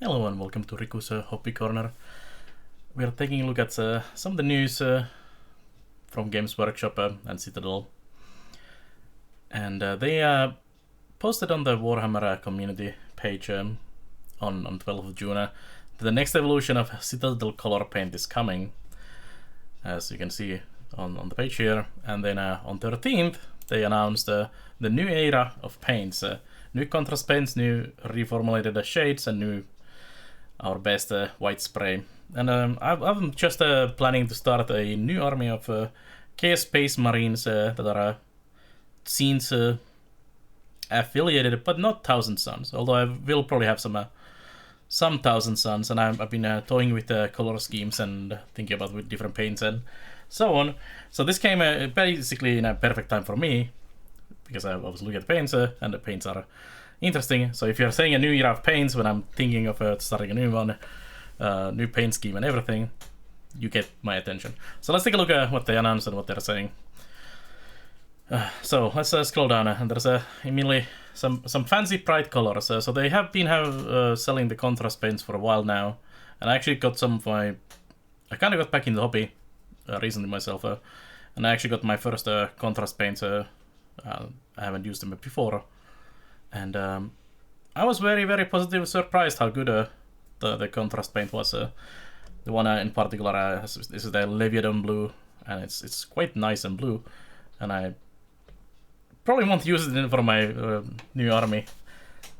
Hello and welcome to Riku's Hobby Corner. We are taking a look at some of the news from Games Workshop and Citadel. And they posted on the Warhammer community page on 12th of June that the next evolution of Citadel color paint is coming, as you can see on the page here. And then on 13th they announced the new era of paints, new contrast paints, new reformulated shades, and new our best white spray. And I'm just planning to start a new army of Chaos Space Marines that are scenes affiliated, but not Thousand Suns. Although I will probably have some Thousand Suns, and I've been toying with color schemes and thinking about with different paints and so on. So this came basically in a perfect time for me, because I was looking at paints and the paints are interesting. So if you're saying a new era of paints when I'm thinking of starting a new one, new paint scheme and everything, you get my attention. So let's take a look at what they announced and what they're saying. So let's scroll down, and there's immediately some fancy bright colors. So they have been selling the contrast paints for a while now, and I actually got some of my. I kind of got back in the hobby recently myself, and I actually got my first contrast paints. I haven't used them before. And I was very, very positively surprised how good the contrast paint was. The one in particular is the Leviathan blue, and it's quite nice and blue. And I probably won't use it for my new army,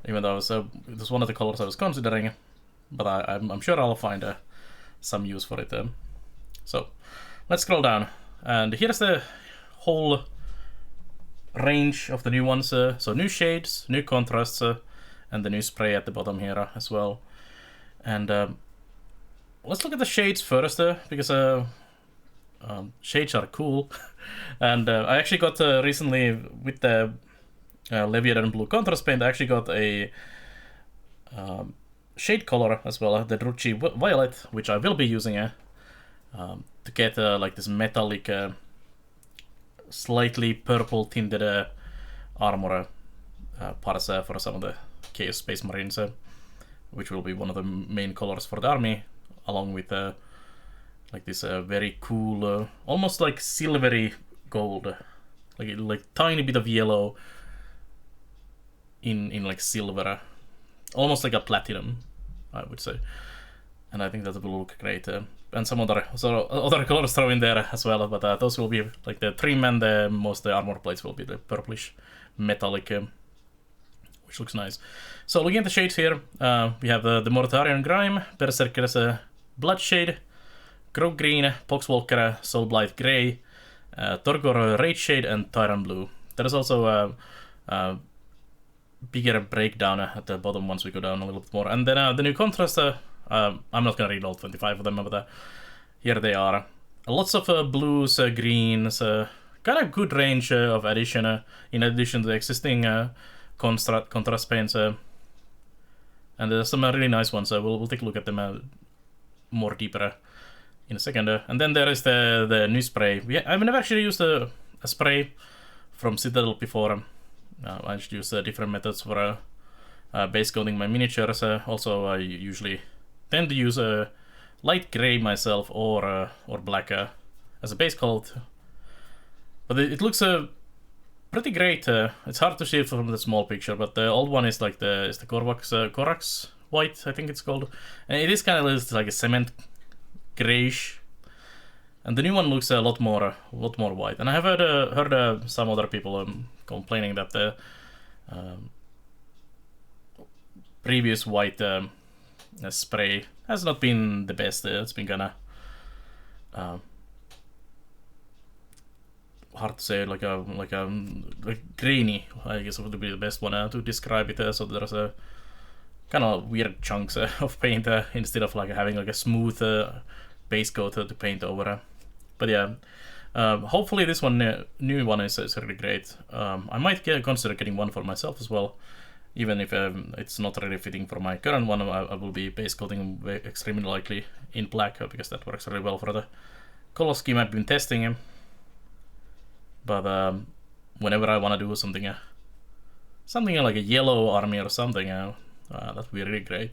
even though it was one of the colors I was considering. But I'm sure I'll find some use for it. So let's scroll down, and here's the whole range of the new ones. So new shades, new contrasts, and the new spray at the bottom here as well. And let's look at the shades first, because shades are cool. And I actually got recently with the Leviathan blue contrast paint, I actually got a shade color as well, the Druchii violet, which I will be using to get like this metallic slightly purple tinted armor parts for some of the Chaos Space Marines, which will be one of the main colors for the army, along with like this very cool, almost like silvery gold, like tiny bit of yellow in like silver, almost like a platinum, I would say. And I think that will look great. And some other colors thrown in there as well, but those will be like the trim, and most the armor plates will be the purplish metallic, which looks nice. So looking at the shades here, we have the Mortarion Grime, Berserker's Bloodshade, Grove Green, Poxwalker Soulblight Grey, Torgor Rage Shade, and Tyrant Blue. There's also a bigger breakdown at the bottom once we go down a little bit more. And then the new contrast, I'm not gonna read all 25 of them, but here they are. Lots of blues, greens, kind of good range of addition, in addition to the existing contrast paints. And there's some really nice ones. We'll take a look at them more deeper in a second. And then there is the new spray. I've never actually used a spray from Citadel before. I just use different methods for base coating my miniatures. Also, I usually tend to use a light gray myself, or black as a base coat. But it looks pretty great. It's hard to see from the small picture, but the old one is like the Corax white, I think it's called, and it is kind of like a cement grayish. And the new one looks a lot more white. And I have heard some other people complaining that the previous white spray has not been the best. It's been kind of hard to say, like grainy, I guess would be the best one to describe it. So there's a kind of weird chunks of paint instead of like having like a smooth base coat to paint over. But yeah, hopefully this one new one is really great. I might consider getting one for myself as well, even if it's not really fitting for my current one. I will be base coating extremely likely in black, because that works really well for the color scheme I've been testing. But whenever I want to do something like a yellow army or something, that would be really great.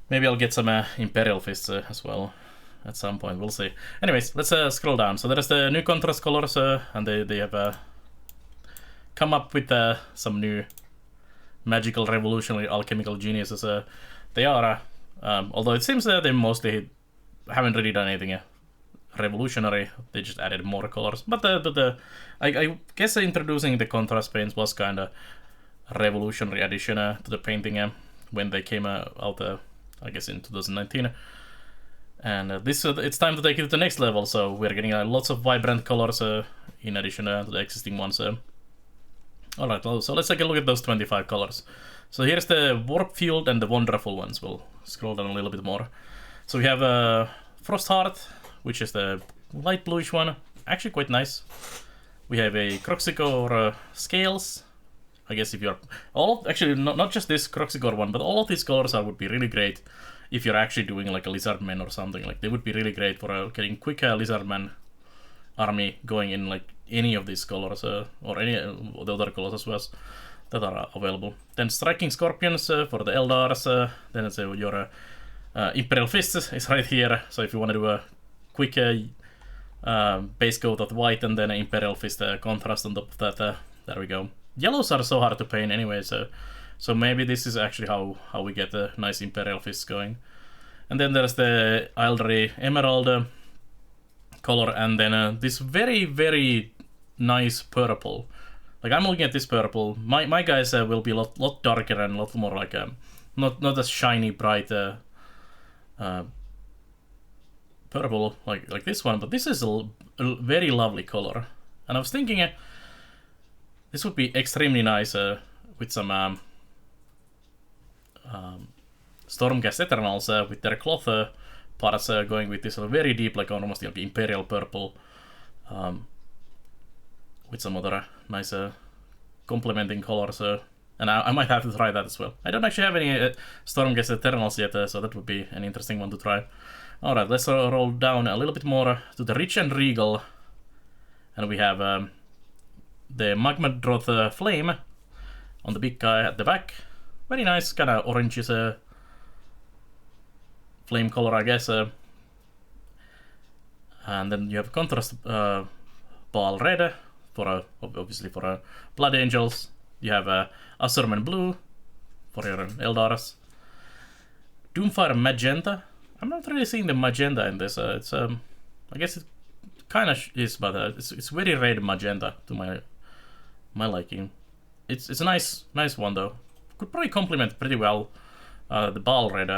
Maybe I'll get some Imperial Fists as well at some point. We'll see. Anyways, let's scroll down. So there's the new contrast colors, and they have come up with some new magical, revolutionary, alchemical geniuses. They are, although it seems that they mostly haven't really done anything revolutionary. They just added more colors. But I guess introducing the contrast paints was kind of a revolutionary addition to the painting when they came out, I guess in 2019. And it's time to take it to the next level. So we're getting lots of vibrant colors in addition to the existing ones. Alright, so let's take a look at those 25 colors. So here's the Warp Field and the Wonderful ones. We'll scroll down a little bit more. So we have Frostheart, which is the light bluish one. Actually quite nice. We have a Croxicore Scales. I guess if you're... Actually, not just this Croxicore one, but all of these colors would be really great if you're actually doing like a Lizardman or something. Like, they would be really great for getting quick Lizardman army going in like any of these colors or any of the other colors as well that are available. Then Striking Scorpions for the Eldars. Then it's your Imperial Fists is right here. So if you want to do a quick base coat of white and then an Imperial Fist contrast on top of that, there we go. Yellows are so hard to paint anyway, so maybe this is actually how we get a nice Imperial Fist going. And then there's the Eldari Emerald color, and then this very, very nice purple. Like, I'm looking at this purple. My guys will be a lot darker and a lot more like not as shiny, bright purple like this one, but this is a very lovely color. And I was thinking this would be extremely nice with some Stormcast Eternals with their cloth parts going with this very deep, like almost like imperial purple, with some other nice complementing colors. And I might have to try that as well. I don't actually have any Stormcast Eternals yet, so that would be an interesting one to try. Alright, let's roll down a little bit more to the Rich and Regal. And we have the Magma Droth Flame on the big guy at the back. Very nice, kind of oranges flame color, I guess. And then you have contrast ball red for obviously for Blood Angels. You have Azurman Blue for your Eldars. Doomfire Magenta. I'm not really seeing the magenta in this. It's I guess it kind of is, but it's very red magenta to my liking. It's a nice one though. Could probably complement pretty well the ball red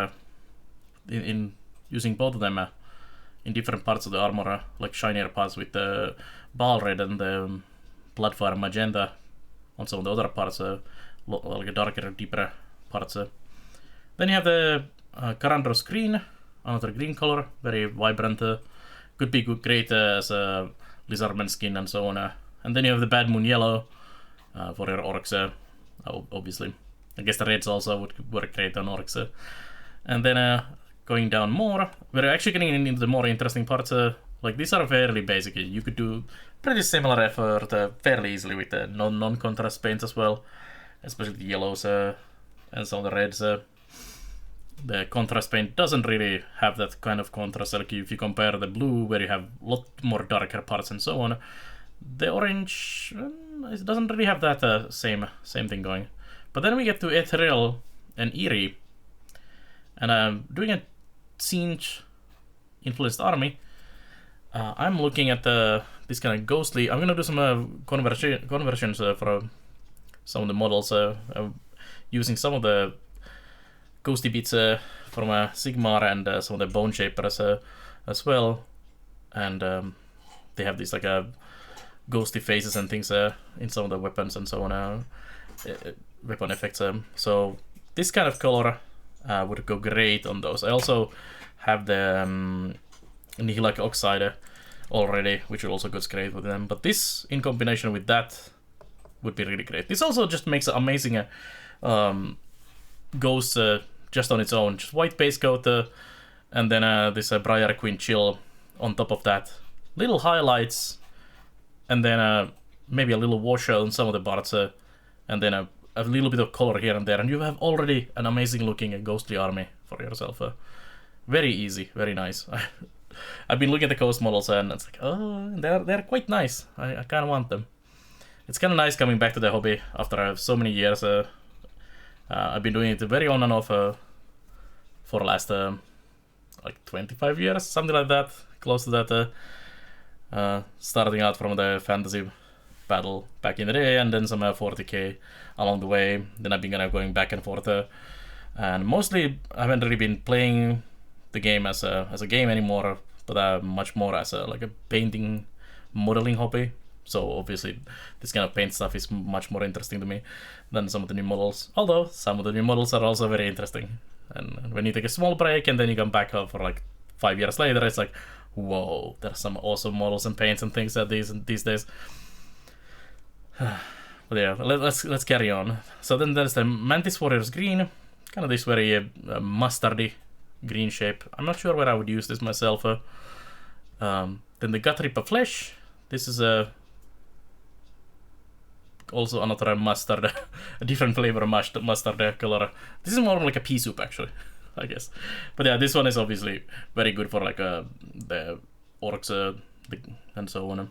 in using both of them in different parts of the armor, like shinier parts with the ball red and the Bloodfire magenta on some of the other parts, like a darker, deeper parts. Then you have the Karandros Green, another green color, very vibrant. Could be great as a Lizardman skin and so on. And then you have the Bad Moon Yellow for your orcs, obviously. I guess the reds also would work great on orcs. And then going down more, we're actually getting into the more interesting parts. Like, these are fairly basic. You could do pretty similar effort fairly easily with the non-contrast paints as well, especially the yellows and some of the reds. The contrast paint doesn't really have that kind of contrast. Like, if you compare the blue, where you have a lot more darker parts and so on, the orange it doesn't really have that same thing going. But then we get to Ethereal and Eerie, and doing a Siege influenced army. I'm looking at this kind of ghostly. I'm gonna do some conversions for some of the models, using some of the ghosty bits from Sigmar and some of the Bone Shapers as well. And they have these like ghosty faces and things in some of the weapons and so on, weapon effects. So this kind of color would go great on those. I also have the Nihilak Oxide already, which also goes great with them. But this in combination with that would be really great. This also just makes an amazing ghost just on its own. Just white base coat and then this Briar Queen Chill on top of that. Little highlights and then maybe a little washout on some of the parts and then a little bit of color here and there, and you have already an amazing looking ghostly army for yourself. Very easy, very nice. I've been looking at the ghost models and it's like, oh, they're quite nice. I kind of want them. It's kind of nice coming back to the hobby after so many years. I've been doing it very on and off for the last like 25 years, something like that, close to that. Starting out from the fantasy battle back in the day, and then some 40k along the way. Then I've been kind of going back and forth, and mostly I haven't really been playing the game as a game anymore, but much more as like a painting, modeling hobby. So obviously this kind of paint stuff is much more interesting to me than some of the new models. Although some of the new models are also very interesting. And when you take a small break and then you come back for like 5 years later, it's like, whoa, there's some awesome models and paints and things that these days. But yeah, let's carry on. So then there's the Mantis Warriors Green, kind of this very mustardy green shape. I'm not sure where I would use this myself. Then the Gut Ripper Flesh. This is also another mustard, a different flavor of mustard color. This is more like a pea soup actually, I guess. But yeah, this one is obviously very good for like the orcs and so on.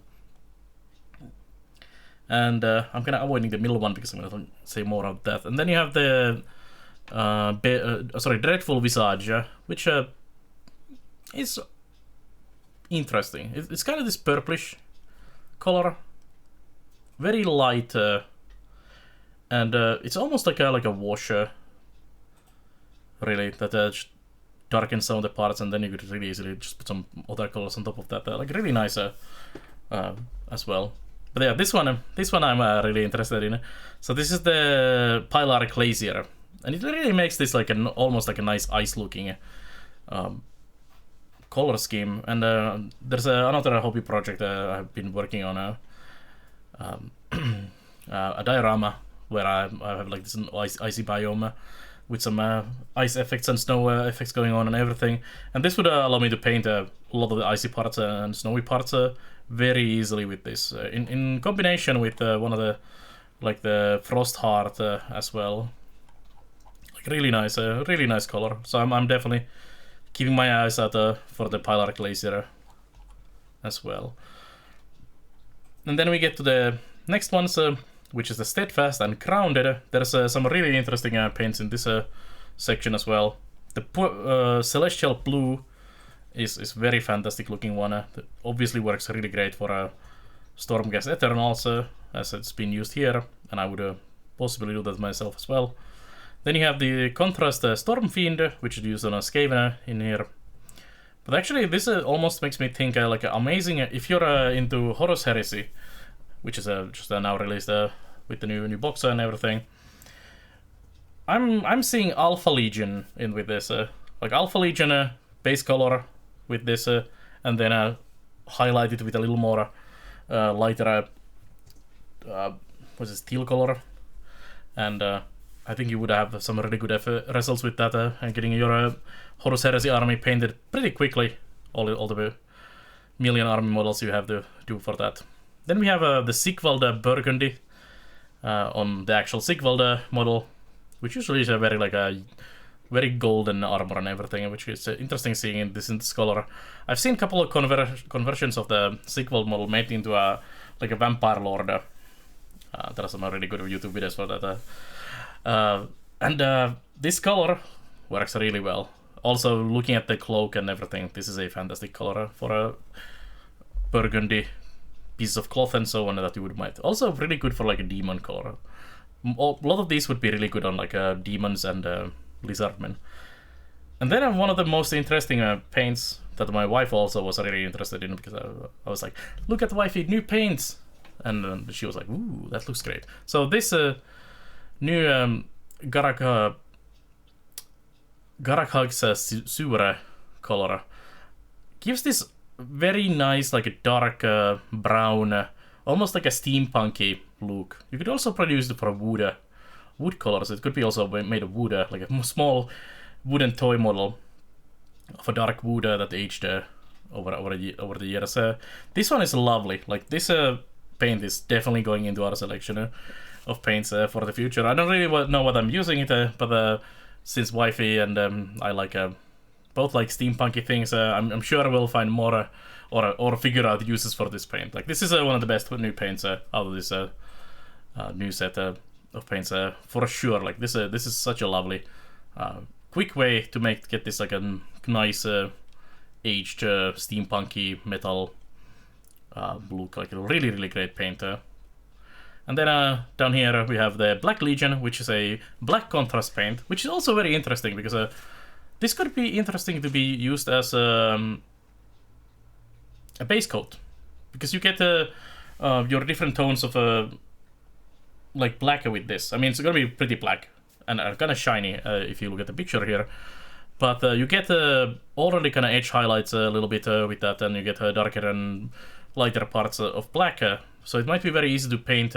And I'm kind of avoiding the middle one because I'm going to say more of that. And then you have the Dreadful Visage, which is interesting. It's kind of this purplish color, very light, and it's almost like a wash, really, that darkens some of the parts, and then you could really easily just put some other colors on top of that, like really nice as well. But yeah, this one I'm really interested in. So this is the Pilar Glacier, and it really makes this like almost like a nice ice-looking color scheme. And there's another hobby project I've been working on, a diorama where I have like this icy biome with some ice effects and snow effects going on and everything. And this would allow me to paint a lot of the icy parts and snowy parts very easily with this, in combination with one of the Frost Heart as well. Like really nice color. So I'm definitely keeping my eyes out for the Pilar Glacier as well. And then we get to the next ones, which is the Steadfast and Grounded. There's some really interesting paints in this section as well. The Celestial Blue is very fantastic looking one. That obviously works really great for Stormcast Eternals, as it's been used here, and I would possibly do that myself as well. Then you have the Contrast Stormfiend, which is used on a Skaven in here. But actually, this almost makes me think like amazing if you're into Horus Heresy, which is just now released with the new box and everything. I'm seeing Alpha Legion in with this, like Alpha Legion base color with this, and then highlight it with a little more lighter, steel color, and I think you would have some really good results with that, and getting your Horus Heresy army painted pretty quickly. All the million army models you have to do for that. Then we have the Sigvald Burgundy on the actual Sigvald model, which usually is a very golden armor and everything, which is interesting seeing this in this color. I've seen a couple of conversions of the Sigvald model made into a vampire lord. There are some really good YouTube videos for that. And this color works really well. Also, looking at the cloak and everything, this is a fantastic color for a burgundy piece of cloth and so on that you would might. Also really good for like a demon color. A lot of these would be really good on like demons and lizardmen. And then one of the most interesting paints that my wife also was really interested in, because I was like, look at wifey, new paints, and she was like, ooh, that looks great. So this new Garakhag's Sure color gives this very nice, like a dark brown, almost like a steampunky look. You could also produce it for wood colors. It could be also made of wood, like a small wooden toy model of a dark wood that aged over the years. This one is lovely. Like this paint is definitely going into our selection. of paints for the future. I don't really know what I'm using it, but since Wi-Fi and I like both like steampunky things, I'm sure I will find more or figure out uses for this paint. Like this is one of the best new paints out of this new set of paints for sure. Like this is such a lovely quick way to get this like a nice aged steampunky metal look, like a really great paint. And then down here we have the Black Legion, which is a black contrast paint, which is also very interesting because this could be interesting to be used as a base coat, because you get your different tones of like black with this. I mean, it's gonna be pretty black and kind of shiny if you look at the picture here, but you get already kind of edge highlights a little bit with that, and you get darker and lighter parts of black. So it might be very easy to paint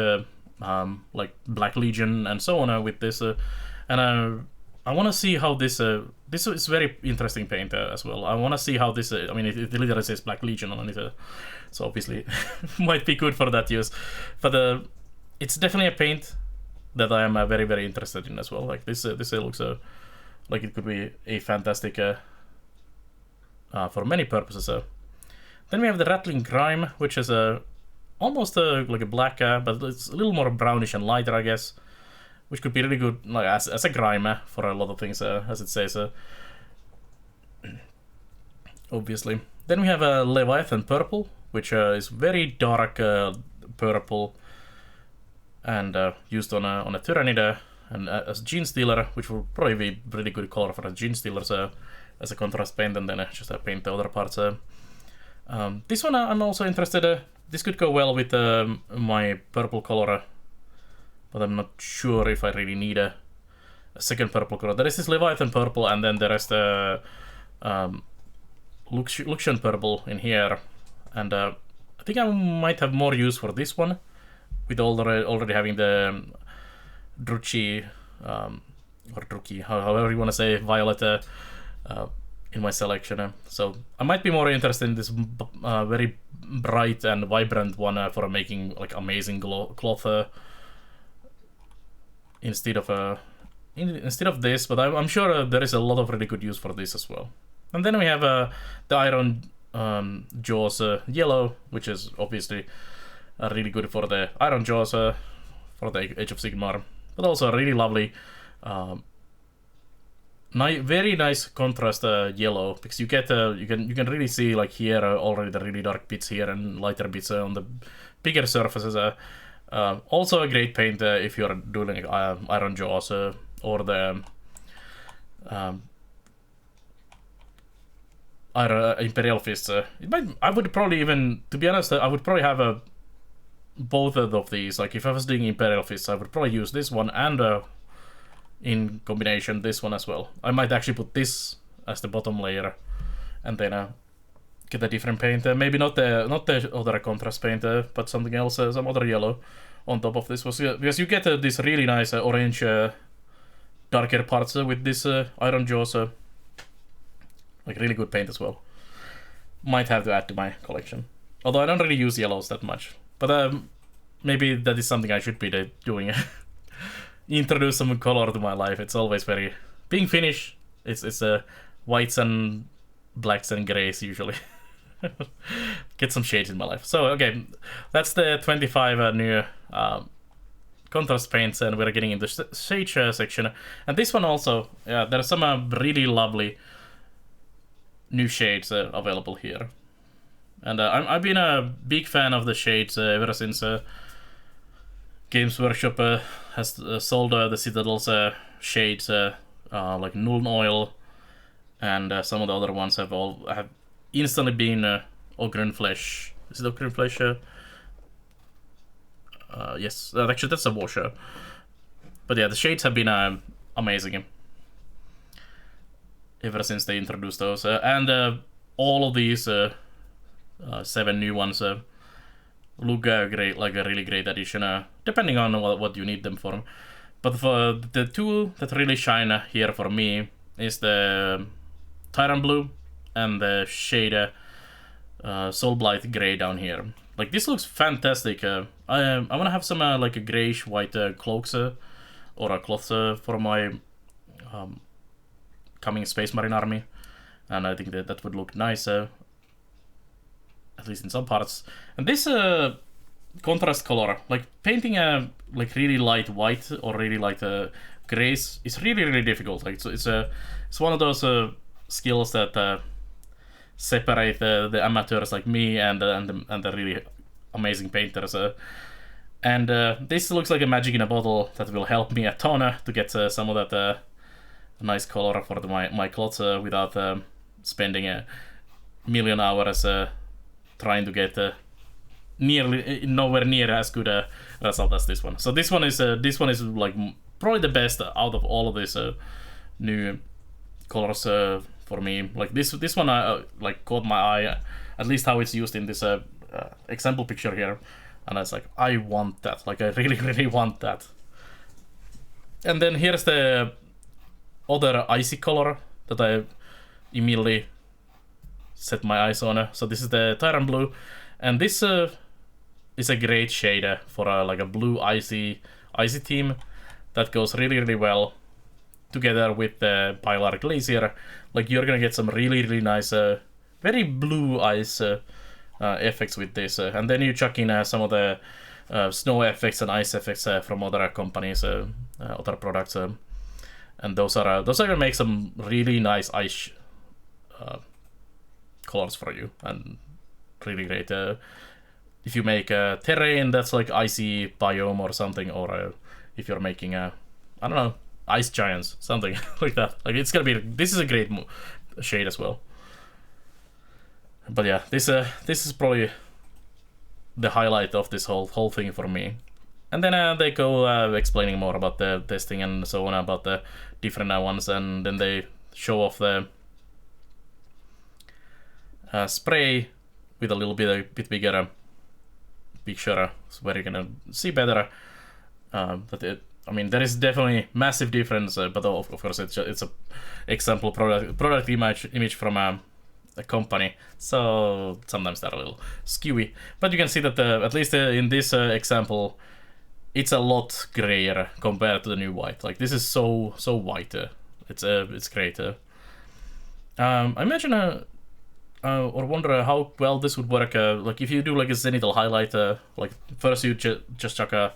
like Black Legion and so on with this, and I want to see how this is very interesting paint as well. I want to see how this. I mean, it literally says Black Legion on it, so obviously might be good for that use. But it's definitely a paint that I am very interested in as well. Like this looks like it could be a fantastic for many purposes. Then we have the Rattling Grime, which is almost like a black, but it's a little more brownish and lighter, I guess, which could be really good like as a grime for a lot of things, as it says. Obviously. Then we have a Leviathan Purple, which is very dark purple, and used on a Tyrannid and as Gene Stealer, which will probably be really good color for the Gene Stealers as a contrast paint, and then just paint the other parts. This one I'm also interested. This could go well with my purple color, but I'm not sure if I really need a second purple color. There is this Leviathan Purple, and then there is the Luxian Purple in here, and I think I might have more use for this one, with already having the Druchii, or Druchii, however you want to say, Violet in my selection. So I might be more interested in this very bright and vibrant one for making like amazing cloth instead of this, but I'm sure there is a lot of really good use for this as well. And then we have the Iron Jaws Yellow, which is obviously really good for the Iron Jaws for the Age of Sigmar, but also a really lovely very nice contrast yellow, because you get you can really see like here already the really dark bits here and lighter bits on the bigger surfaces. Also a great paint if you're doing Iron Jaws or the Imperial Fists. I would probably even, to be honest, I would probably have both of these. Like if I was doing Imperial Fists, I would probably use this one and in combination this one as well. I might actually put this as the bottom layer and then get a different paint. Maybe not the other contrast paint, but something else, some other yellow on top of this, because you get this really nice orange darker parts with this Iron Jaws, like really good paint as well. Might have to add to my collection, although I don't really use yellows that much, but maybe that is something I should be doing. Introduce some color to my life. It's always very, being Finnish, it's whites and blacks and grays usually. Get some shades in my life. So okay, that's the 25 new contrast paints, and we're getting into shade section. And this one also, there are some really lovely new shades available here. And I've been a big fan of the shades ever since Games Workshop has sold the Citadel's shades, like Nuln Oil, and some of the other ones have instantly been Ogren Flesh. Is it Ogren Flesh? Yes, actually that's a washer. But yeah, the shades have been amazing ever since they introduced those, and all of these 7 new ones look great, like a really great addition, depending on what you need them for. But for the two that really shine here for me is the Tyrant Blue and the shade Soulblight Grey down here. like this looks fantastic. I wanna have some like a grayish white cloaks or a cloth for my coming Space Marine army, and I think that would look nice, at least in some parts. And this contrast color, like painting a like really light white or really light grays, is really difficult. Like it's one of those skills that separate the amateurs like me and the really amazing painters. And this looks like a magic in a bottle that will help me a ton to get some of that nice color for my cloths without spending a million hours trying to get nowhere near as good a result as this one. So this one is like probably the best out of all of these new colors for me. Like this one like caught my eye, at least how it's used in this example picture here, and I was like, I want that. Like I really want that. And then here's the other icy color that I immediately set my eyes on. So this is the Tyrant Blue, and this is a great shade for like a blue icy theme that goes really well together with the Pilar Glacier. Like you're gonna get some really nice very blue ice effects with this, and then you chuck in some of the snow effects and ice effects from other companies, other products, and those are gonna make some really nice ice colors for you, and really great if you make a terrain that's like icy biome or something, or if you're making I don't know, ice giants, something like that. Like it's gonna be, this is a great shade as well. But yeah, this is probably the highlight of this whole thing for me. And then they go explaining more about the testing and so on, about the different ones, and then they show off the spray with a little bit bigger picture, where you're gonna see better. I mean, there is definitely massive difference, but of course it's a example product image from a company, so sometimes they're a little skewy. But you can see that at least in this example, it's a lot grayer compared to the new white. Like this is so white. It's great. I imagine or wonder how well this would work. Like if you do like a zenithal highlight, like first you just chuck a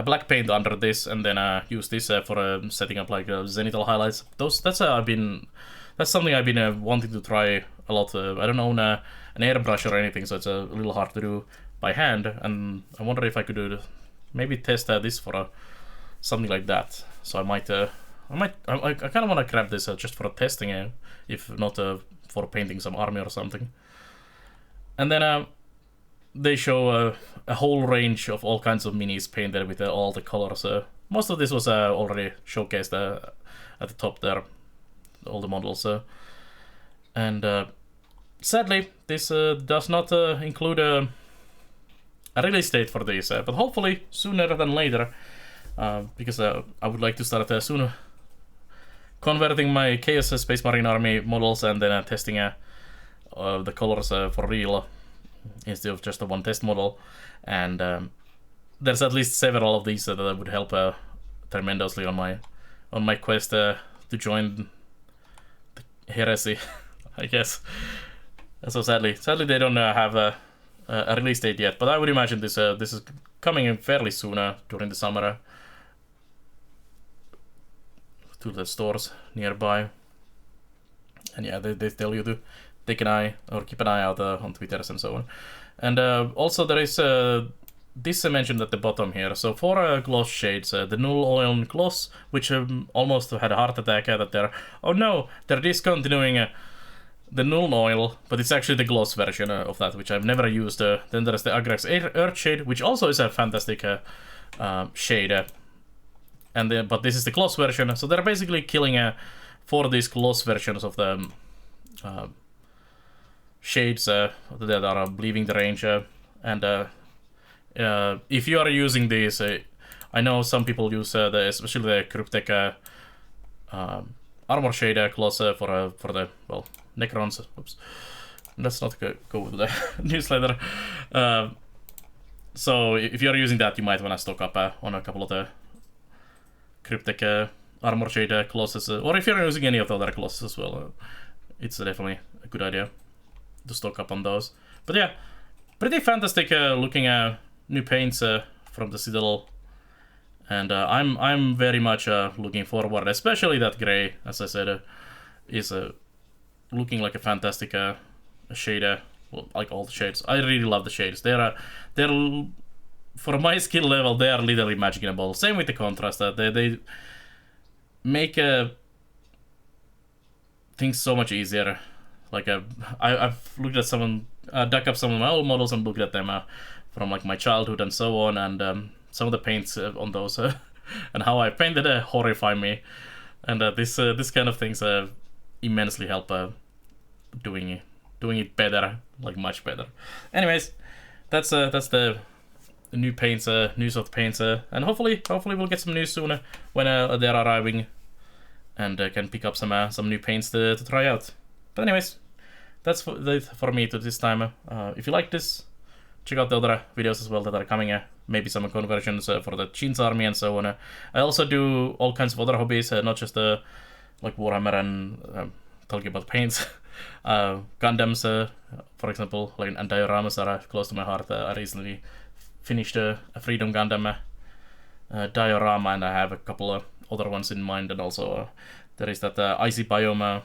black paint under this, and then use this for setting up like zenithal highlights. That's something I've been wanting to try a lot. I don't own an airbrush or anything, so it's a little hard to do by hand, and I wonder if I could maybe test this for something like that. So I kind of want to grab this just for testing, if not for painting some army or something. And then they show a whole range of all kinds of minis painted with all the colors. Most of this was already showcased at the top there, all the models. And sadly, this does not include a release date for this, but hopefully sooner than later, because I would like to start soon converting my Chaos Space Marine Army models and then testing the colors for real, instead of just a one test model. And there's at least several of these that would help tremendously on my quest to join the heresy, I guess. So sadly they don't have a release date yet, but I would imagine this is coming in fairly soon during the summer to the stores nearby. And yeah, they tell you to take an eye or keep an eye out on Twitters and so on. And also there is this mentioned at the bottom here. So for gloss shades, the null oil gloss, which almost had a heart attack that they're discontinuing the null oil, but it's actually the gloss version of that, which I've never used. Then there's the Agrax Earth shade, which also is a fantastic shade. But this is the gloss version, so they're basically killing for these gloss versions of the shades that are leaving the range. And if you are using these, I know some people use especially the Cryptek armor shade gloss for the Necrons. Oops. let's not go with the newsletter. So if you're using that, you might want to stock up on a couple of the cryptic armor shade clauses, or if you're using any of the other clauses as well, it's definitely a good idea to stock up on those. But yeah, pretty fantastic looking new paints from the Citadel, and I'm very much looking forward, especially that gray, as I said, is looking like a fantastic shade. Well, like all the shades, I really love the shades. They're for my skill level, they are literally magic in a bottle. Same with the contrast. They make things so much easier. Like I've looked at dug up some of my old models and looked at them from like my childhood and so on, and some of the paints on those and how I painted horrify me, and this kind of things immensely help doing it better, like much better. Anyways, that's the new paints, news of the paints, and hopefully we'll get some news soon when they're arriving, and can pick up some new paints to try out. But anyways, that's for me to this time. If you like this, check out the other videos as well that are coming. Maybe some conversions for the Jin's army and so on. I also do all kinds of other hobbies, not just like Warhammer and talking about paints. Gundams, for example, like, and dioramas are close to my heart. I recently finished a Freedom Gundam diorama, and I have a couple of other ones in mind, and also there is that icy biome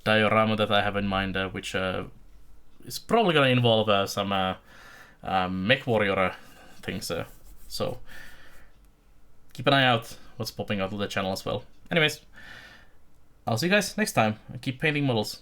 diorama that I have in mind, which is probably gonna involve some mech warrior things. So keep an eye out what's popping out of the channel as well. Anyways, I'll see you guys next time. Keep painting models.